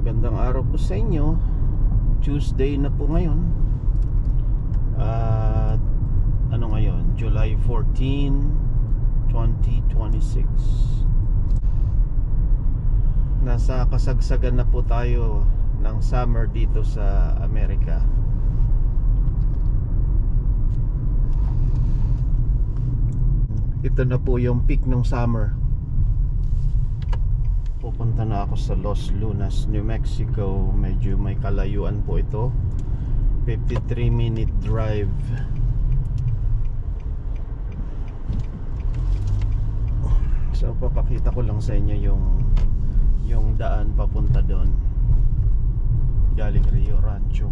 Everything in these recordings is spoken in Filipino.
Magandang araw po sa inyo. Tuesday na po ngayon. At ano ngayon? July 14, 2026. Nasa kasagsagan na po tayo ng summer dito sa Amerika. Ito na po yung peak ng summer. Pupunta na ako sa Los Lunas, New Mexico. Medyo may kalayuan po ito. 53-minute drive. So papakita ko lang sa inyo yung daan papunta doon. Galing Rio Rancho.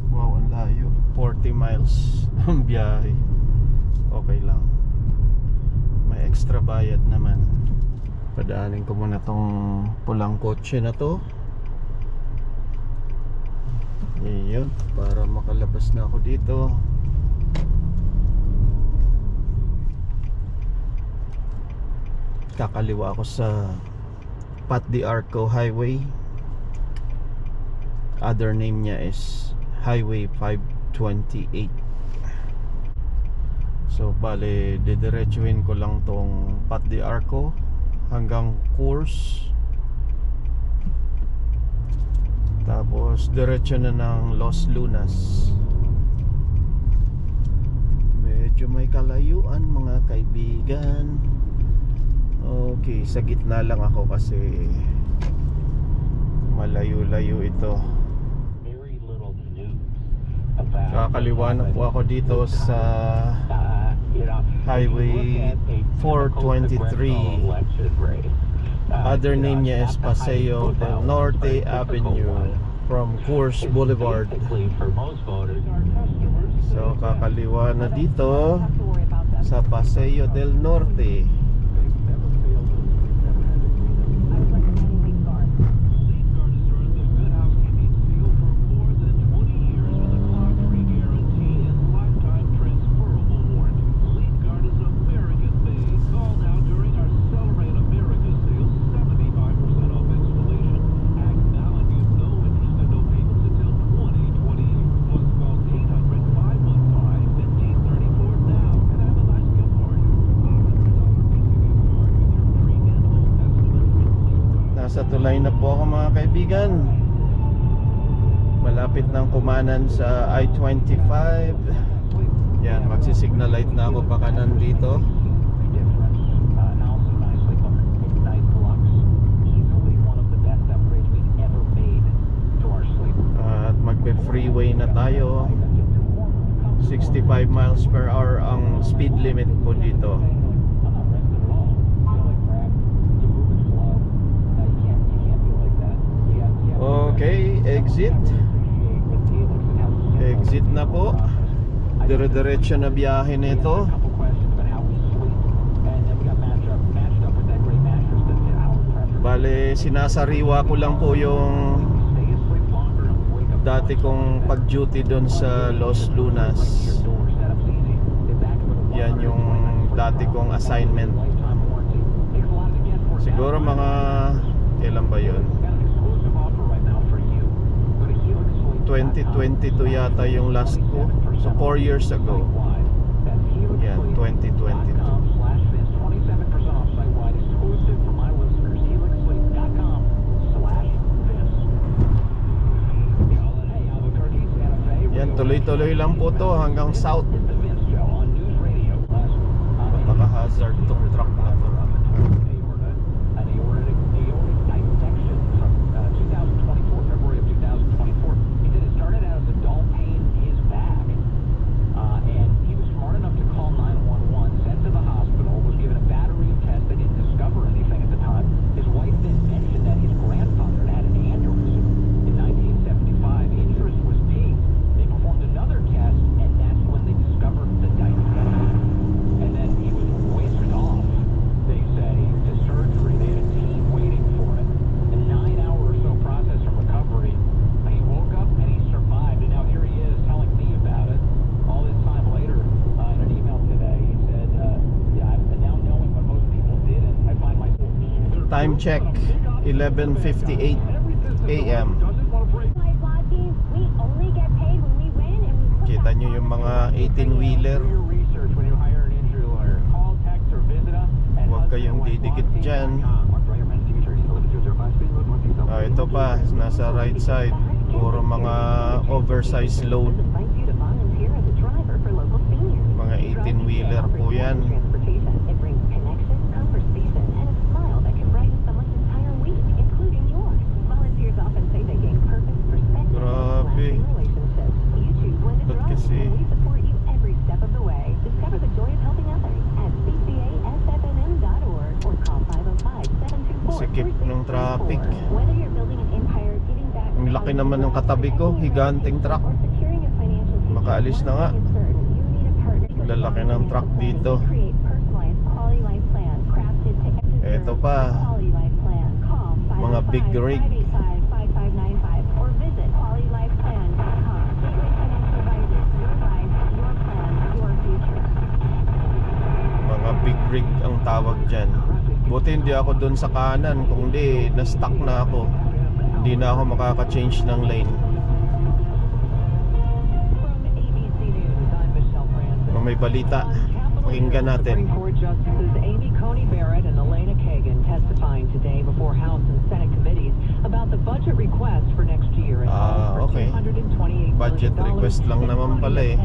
Wow, ang layo. 40 miles ang biyahe. Okay lang. May extra bayad naman. Padaanin ko muna tong pulang kotse na to. Iyon, para makalabas na ako dito. Kakaliwa ako sa Pat de Arco Highway. Other name niya is Highway 528. So bale, didiretsuhin ko lang tong Pat de Arco hanggang Coors. Tapos diretso na ng Los Lunas. Medyo may kalayuan mga kaibigan. Okay, sa gitna lang ako kasi malayo-layo ito. Kakaliwa na po ako dito sa Highway 423. Other name niya is Paseo del Norte Avenue from Coors Boulevard. So kakaliwa na dito sa Paseo del Norte. Sa tulay na po ako mga kaibigan. Malapit ng kumanan sa I-25. Yan, magsisignal light na ako pa kanan dito. At magpe-freeway na tayo. 65 miles per hour ang speed limit po dito. Okay, exit. Exit na po. Dire-diretso na biyahe nito. Bale, sinasariwa ko lang po yung dati kong pag-duty doon sa Los Lunas. Yan yung dati kong assignment. Siguro mga kailan ba yun? 2022 yata yung last ko. So 4 years ago. Yan, 2022. Yan, tuloy-tuloy lang po to hanggang south. Napaka-hazard tong truck na to. Time check 11:58 AM. Kita nyo yung mga 18-wheeler. Huwag kayong didikit dyan. Ito pa, nasa right side, puro mga oversized load. Mga 18-wheeler po yan. Grabe. Ba't kasi sikip ng traffic. Ang laki naman ng katabi ko, higanting truck. Makaalis na nga. Lalaki ng truck dito. Eto pa, mga big rig. Mga big rig ang tawag dyan. Buti hindi ako dun sa kanan, kung hindi, na-stuck na ako. Hindi na ako makaka-change ng lane. Kung may balita, pakinggan natin. Supreme Court Justices Amy Coney Barrett and Elena Kagan testifying today before House and Senate committees about the budget request for next year. Okay. Budget request lang naman pala eh.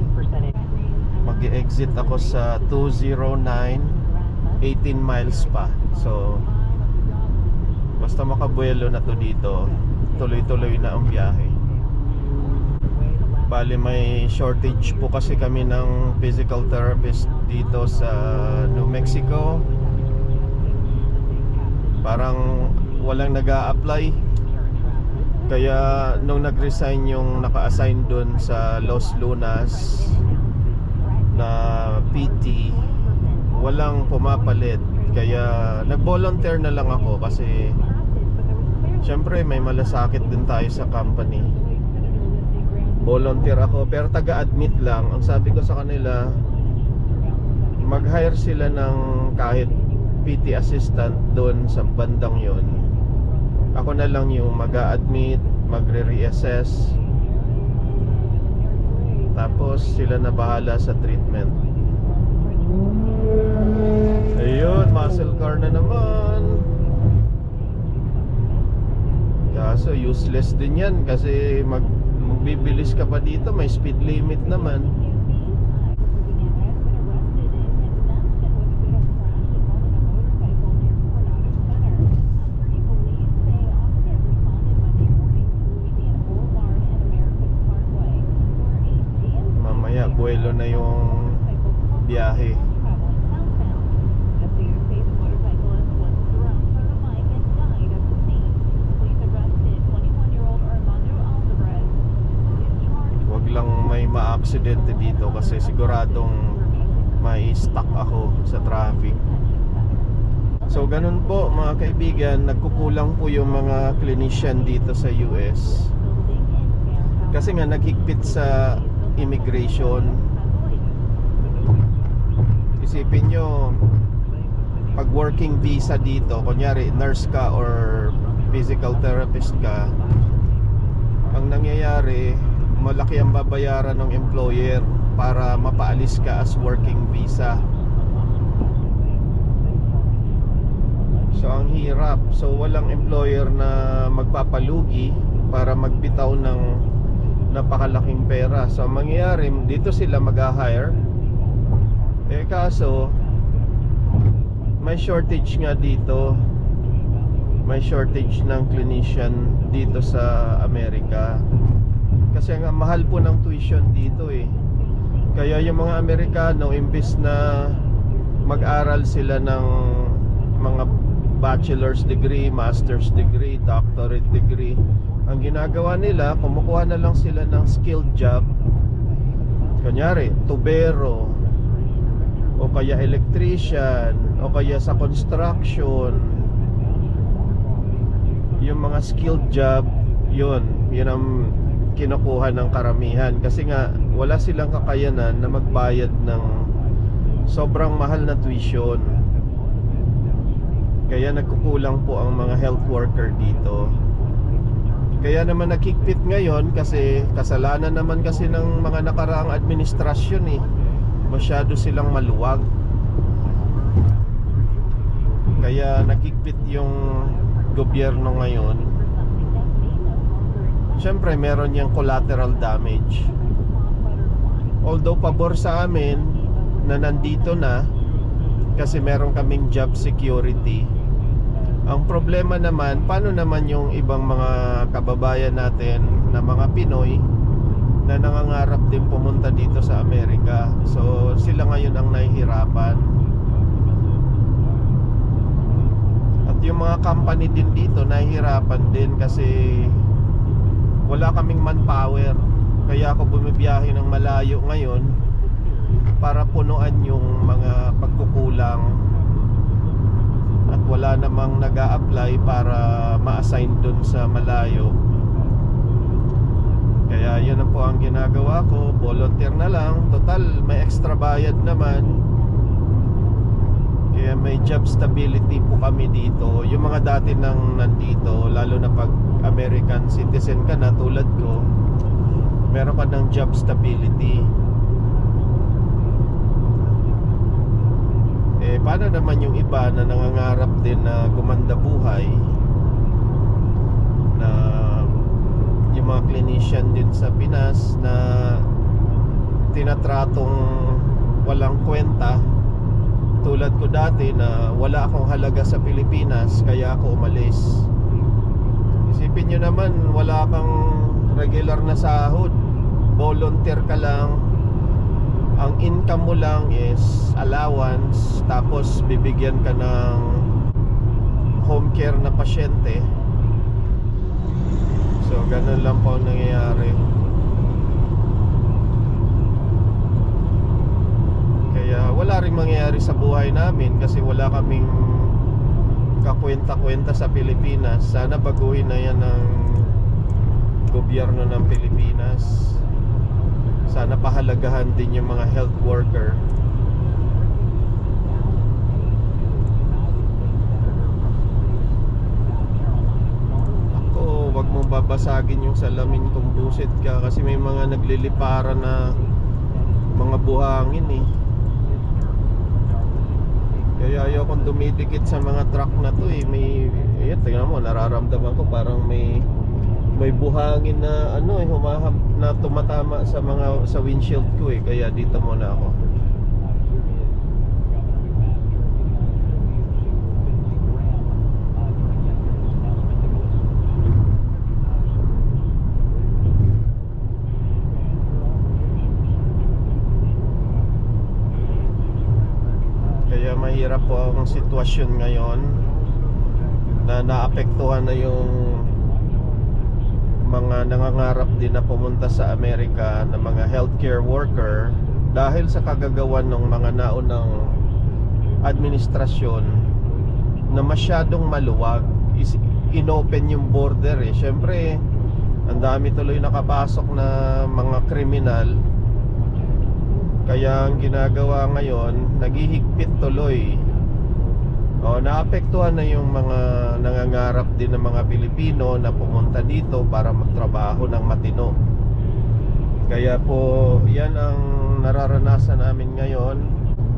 Mag-exit ako sa 209, 18 miles pa. So basta makabuelo na to dito, tuloy-tuloy na ang biyahe. Bali may shortage po kasi kami ng physical therapist dito sa New Mexico. Parang walang nag-a-apply. Kaya nung nag-resign yung naka-assign dun sa Los Lunas na PT, walang pumapalit. Kaya nag-volunteer na lang ako kasi syempre may malasakit din tayo sa company. Volunteer ako pero taga-admit lang. Ang sabi ko sa kanila, mag-hire sila ng kahit PT assistant doon sa bandang yon. Ako na lang yung mag-a-admit, magre-reassess, tapos sila na bahala sa treatment. Ayun, muscle car na naman. Kaso useless din yan kasi magbibilis ka pa dito, may speed limit naman. Mamaya buwelo na yung biyahe. Lang may ma-aksidente dito kasi siguradong may stuck ako sa traffic. So ganun po mga kaibigan, nagkukulang po yung mga clinician dito sa US kasi nga naghigpit sa immigration. Isipin nyo, pag working visa dito, kunyari nurse ka or physical therapist ka, ang nangyayari, malaki ang babayaran ng employer para mapaalis ka as working visa. So ang hirap. So walang employer na magpapalugi para magbitaw ng napakalaking pera. So ang mangyayari, dito sila mag-hire. Kaso may shortage nga dito. May shortage ng clinician dito sa Amerika. Kasi nga mahal po ng tuition dito eh. Kaya yung mga Amerikano, imbis na mag-aral sila ng mga bachelor's degree, master's degree, doctorate degree, ang ginagawa nila, kumukuha na lang sila ng skilled job. Kunyari, tubero, o kaya electrician, o kaya sa construction. Yung mga skilled job, yun ang kinukuha ng karamihan kasi nga wala silang kakayanan na magbayad ng sobrang mahal na tuition. Kaya nagkukulang po ang mga health worker dito. Kaya naman nagkikpit ngayon kasi kasalanan naman kasi ng mga nakaraang administrasyon eh. Masyado silang maluwag. Kaya nagkikpit yung gobyerno ngayon. Siyempre meron yung collateral damage. Although pabor sa amin na nandito na kasi meron kaming job security. Ang problema naman, paano naman yung ibang mga kababayan natin na mga Pinoy na nangangarap din pumunta dito sa Amerika. So sila ngayon ang nahihirapan. At yung mga company din dito nahihirapan din kasi wala kaming manpower. Kaya ako bumibiyahe ng malayo ngayon para punuan yung mga pagkukulang. At wala namang nag-a-apply para ma-assign dun sa malayo. Kaya yun na po ang ginagawa ko. Volunteer na lang. Total may extra bayad naman. Kaya may job stability po kami dito. Yung mga dati nang nandito, lalo na pag American citizen ka na tulad ko, meron ka ng job stability. Eh paano naman yung iba na nangangarap din na gumanda buhay, na yung mga clinician din sa Pinas na tinatratong walang kwenta. Tulad ko dati na wala akong halaga sa Pilipinas kaya ako umalis. Isipin nyo naman, wala kang regular na sahod, volunteer ka lang, ang income mo lang is allowance, tapos bibigyan ka ng home care na pasyente. So ganun lang po ang nangyayari. Kaya wala rin mangyayari sa buhay namin kasi wala kaming kakwenta-kwenta sa Pilipinas. Sana baguhin na yan ng gobyerno ng Pilipinas. Sana pahalagahan din yung mga health worker. Ako, wag mong babasagin yung salamin kung busit ka kasi may mga nagliliparan na mga buhangin eh. Kaya ayaw kong dumidikit sa mga truck na to eh. Tingnan mo, nararamdaman ko parang may buhangin na ano eh, na tumatama sa windshield ko eh. Kaya dito muna ako. Kaya mahirap po ang sitwasyon ngayon na naapektuhan na yung mga nangangarap din na pumunta sa Amerika na mga healthcare worker dahil sa kagagawan ng mga naunang administrasyon na masyadong maluwag. Inopen yung border eh. Siyempre ang dami tuloy nakapasok na mga kriminal. Kaya ang ginagawa ngayon, naghihigpit tuloy. Naapektuhan na yung mga nangangarap din ng mga Pilipino na pumunta dito para magtrabaho ng matino. Kaya po, yan ang nararanasan namin ngayon.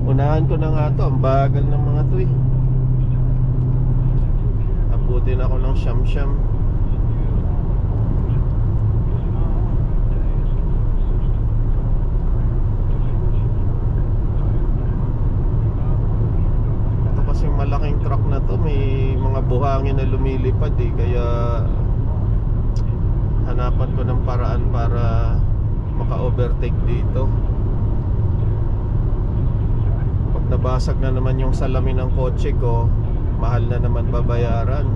Unahan ko na nga to, ang bagal ng mga to eh. Abutin ako ng siyam-siyam. Malaking truck na to, may mga buhangin na lumilipad eh. Kaya hanapan ko ng paraan para maka-overtake dito. Pag nabasag na naman yung salamin ng kotse ko, mahal na naman babayaran.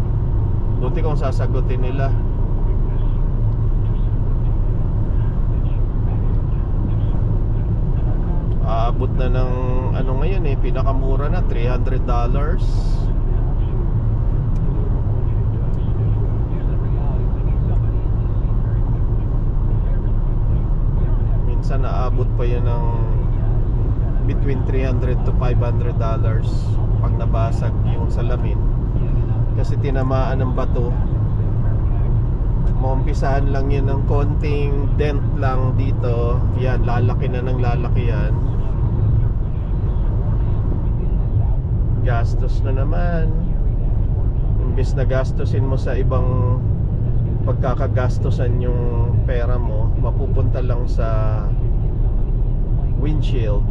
Buti kung sasagutin nila. Aabot na ng ano ngayon eh, pinakamura na $300. Minsan naabot pa yan ng between $300 to $500 pag nabasag yung salamin. kasi tinamaan ng bato. Maumpisahan lang yun ng konting dent lang dito. Yan, lalaki na ng lalaki yan. Gastos na naman. Imbis na gastusin mo sa ibang pagkakagastosan yung pera mo, mapupunta lang sa windshield.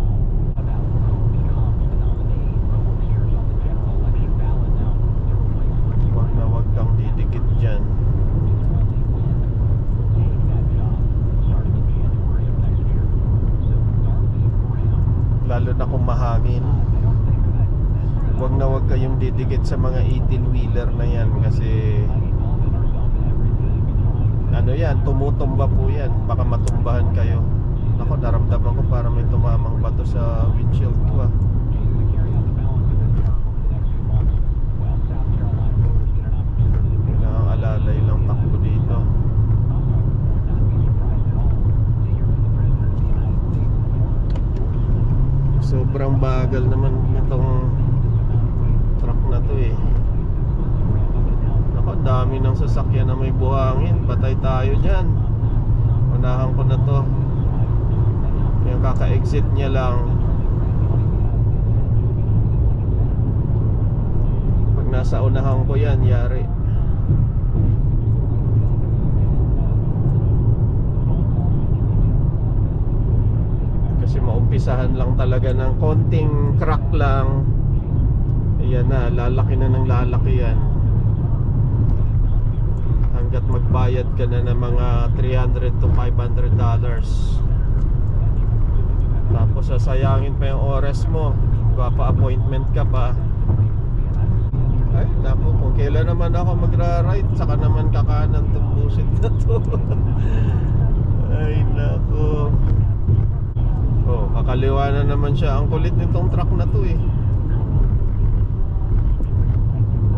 Wag kang didikit dyan. Lalo na kung mahangin. Wag kayong didikit sa mga 18-wheeler na yan kasi ano yan, tumutumba po yan. Baka matumbahan kayo. Ako, naramdaman ko para may tumamang bato sa windshield ko ah. Kailangan alalay lang takbo dito. Sobrang bagal naman itong truck na to eh. Naku, dami ng sasakyan na may buhangin. Patay tayo dyan. Unahan ko na to. Yung kaka-exit niya lang. Pag nasa unahan ko yan, yari. Kasi maumpisahan lang talaga ng konting crack lang. Ayan na, lalaki na ng lalaki yan. Hanggat magbayad ka na ng mga $300 to $500. Tapos sasayangin pa yung oras mo. Pa-appointment ka pa. Ay, naku, kung kailan naman ako magra-ride, saka naman kakanan tong busit na to. Ay, naku. Oh, kakaliwa na naman siya. Ang kulit nitong truck na to eh.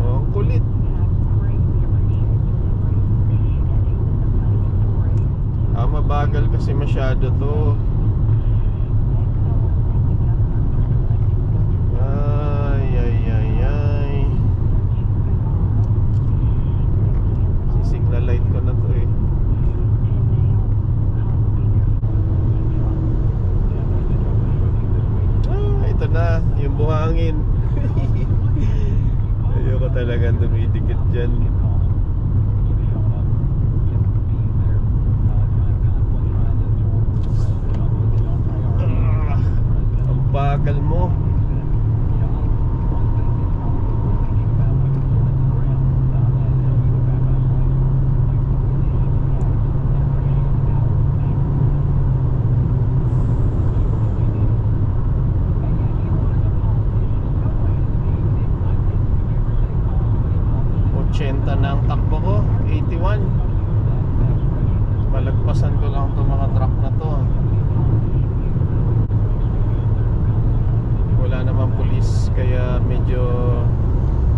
Oh, ang kulit. Mabagal kasi masyado to. Ay. Signal light ko na to eh. Ito na, yung buhangin. Ayoko talagang dumidikit dyan. Ang bagal mo. Na ang takbo ko 81. Malagpasan ko lang itong mga truck na to. Wala naman pulis, kaya medyo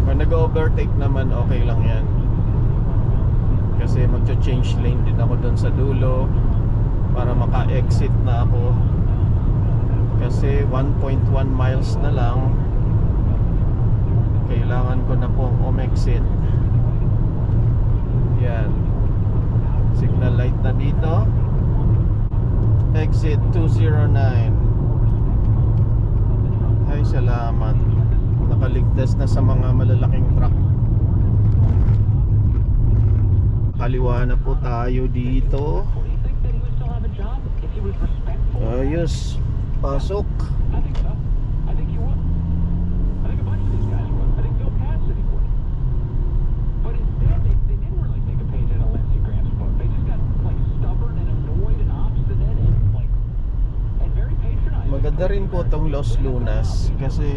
pag nag-overtake naman okay lang yan. Kasi magcha-change lane din ako doon sa dulo para maka-exit na ako. Kasi 1.1 miles na lang, kailangan ko na pong umexit. Yan. Signal light na dito. Exit 209. Ay, salamat. Nakaligtas na sa mga malalaking truck. Kaliwa na po tayo dito. Ayos. Pasok. Maganda rin po itong Los Lunas kasi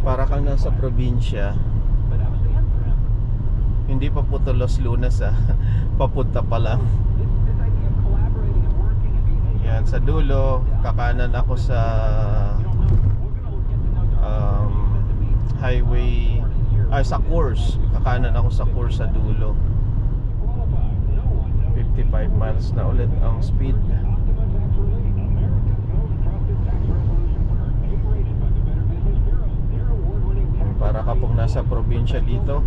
para kang nasa probinsya. Hindi pa po ito Los Lunas papunta pa lang. Yan, sa dulo kakanan ako sa highway, sa course. Kakanan ako sa course sa dulo. 55 miles na ulit ang speed. Para kapag nasa probinsya probinsya dito.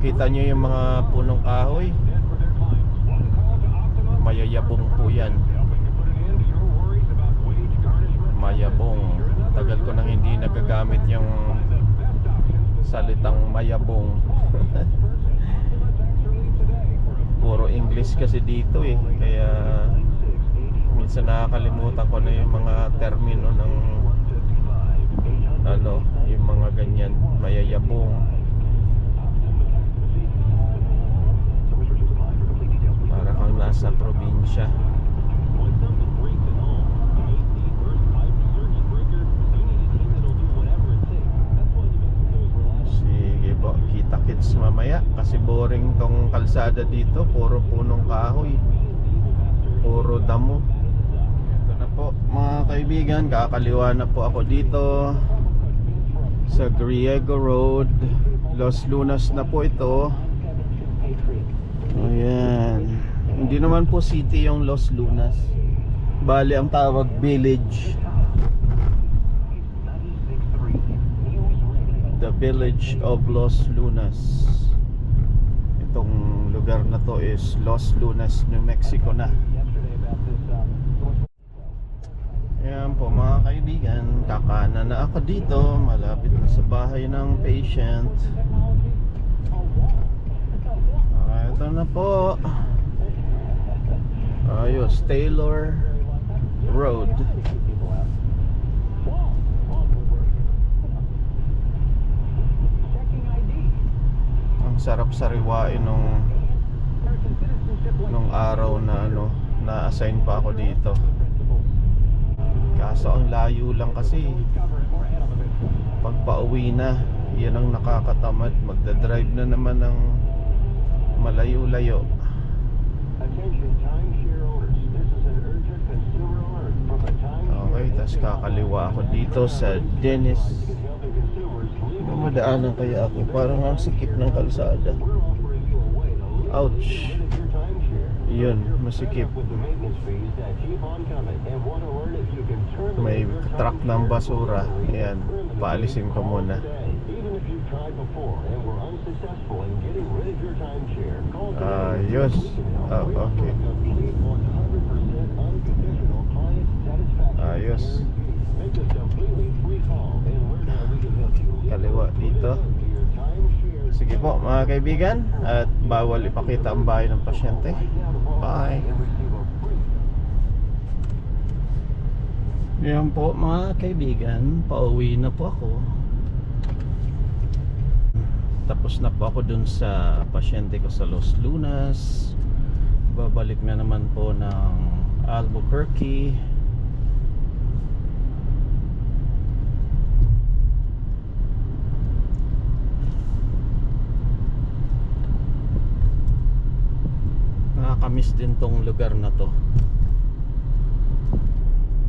Kita nyo yung mga punong kahoy. Mayayabong po yan. Mayabong. Tagal ko nang hindi nagagamit yung salitang mayabong. Puro English kasi dito eh. Kaya minsan nakakalimutan ko na yung mga termino ng ano, yung mga ganyan, mayayabong. Para kang nasa probinsya. Sige po, kita-kits mamaya. Kasi boring tong kalsada dito. Puro punong kahoy, puro damo. Ito na po mga kaibigan, kakaliwa na po ako dito sa Griego Road, Los Lunas na po ito. Ayan. Hindi naman po city yung Los Lunas. Bali ang tawag village. The village of Los Lunas. Itong lugar na to is Los Lunas, New Mexico na. Ayan po mga kaibigan, kakanan na ako dito. Malapit na sa bahay ng patient. Ito na po. Ayos, Taylor Road. Ang sarap sariwain nung araw na ano, na-assign pa ako dito. Kaso ang layo lang kasi. Pag pauwi na, yan ang nakakatamad. Magdadrive na naman ng malayo-layo. Okay, tas kakaliwa ako dito sa Dennis. Madaanan kaya ako. Parang ang sikip ng kalsada. Ouch. Yun, masikip. May truck ng basura. Ayan, paalisin ko muna. Ayos. Oh, okay. Ayos. Kaliwa dito. Sige po mga kaibigan. At bawal ipakita ang bahay ng pasyente. Bye. Yan po mga kaibigan, pauwi na po ako. Tapos na po ako dun sa pasyente ko sa Los Lunas. Babalik na naman po ng Albuquerque. Nakakamiss din tong lugar na to.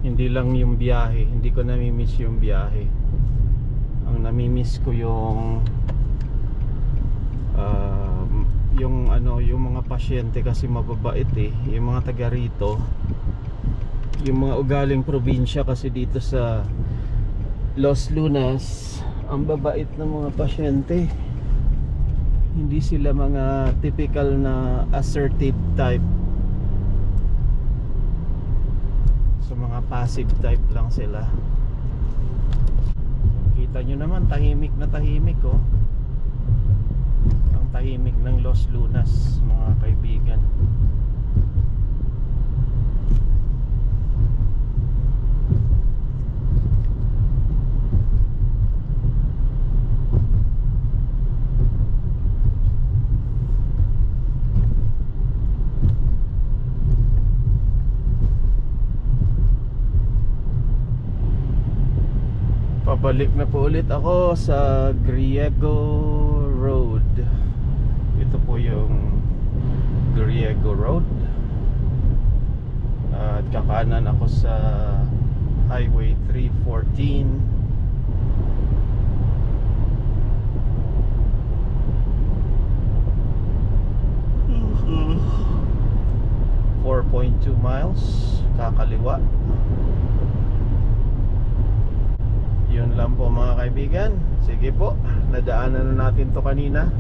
Hindi lang yung biyahe, hindi ko namimiss yung biyahe. Ang namimiss ko yung yung mga pasyente kasi mababait eh. Yung mga taga rito, yung mga ugaling probinsya kasi dito sa Los Lunas, ang babait ng mga pasyente. Hindi sila mga typical na assertive type. So mga passive type lang sila. Kita nyo naman, tahimik na tahimik oh. Ang tahimik ng Los Lunas mga kaibigan. Pabalik na po ulit ako sa Griego Road. Ito po yung Griego Road. At kakanan ako sa Highway 314. 4.2 miles kakaliwa. Yun lang po mga kaibigan. Sige po. nadaanan na natin to kanina.